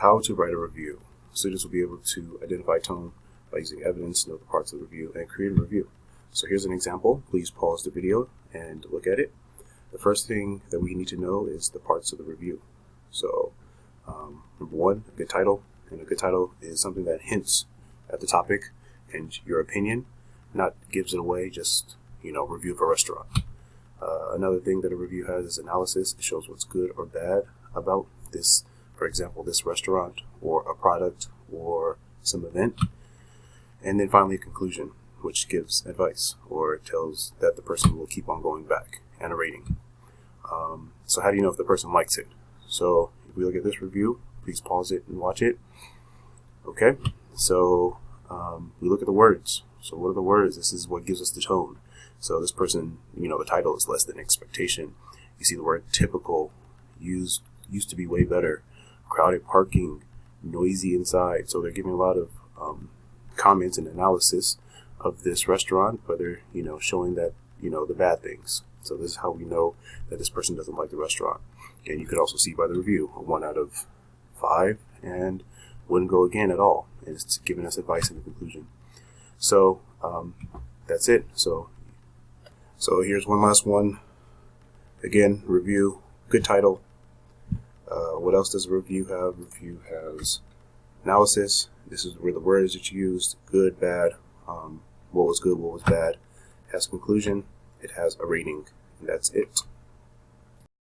how to write a review. Students will be able to identify tone by using evidence, know the parts of the review, and create a review. So here's an example. Please pause the video and look at it. The first thing that we need to know is the parts of the review. So number one, a good title. And a good title is something that hints at the topic and your opinion, not gives it away, just, review of a restaurant. Another thing that a review has is analysis. It shows what's good or bad about this, for example, this restaurant or a product or some event. And then finally, a conclusion, which gives advice or tells that the person will keep on going back, and a rating. So how do you know if the person likes it? So if we look at this review, please pause it and watch it. Okay, so we look at the words. So what are the words? This is what gives us the tone. So this person, the title is less than expectation. You see the word typical, used to be way better, crowded parking, noisy inside. So they're giving a lot of comments and analysis of this restaurant, but they're, showing that, the bad things. So this is how we know that this person doesn't like the restaurant. And you could also see by the review, a 1 out of 5, and wouldn't go again at all. And it's giving us advice in the conclusion. So that's it. So here's one last one. Again, review, good title. What else does a review have? Review has analysis. This is where the words that you used, good, bad, what was good, what was bad. It has conclusion. It has a rating. And that's it.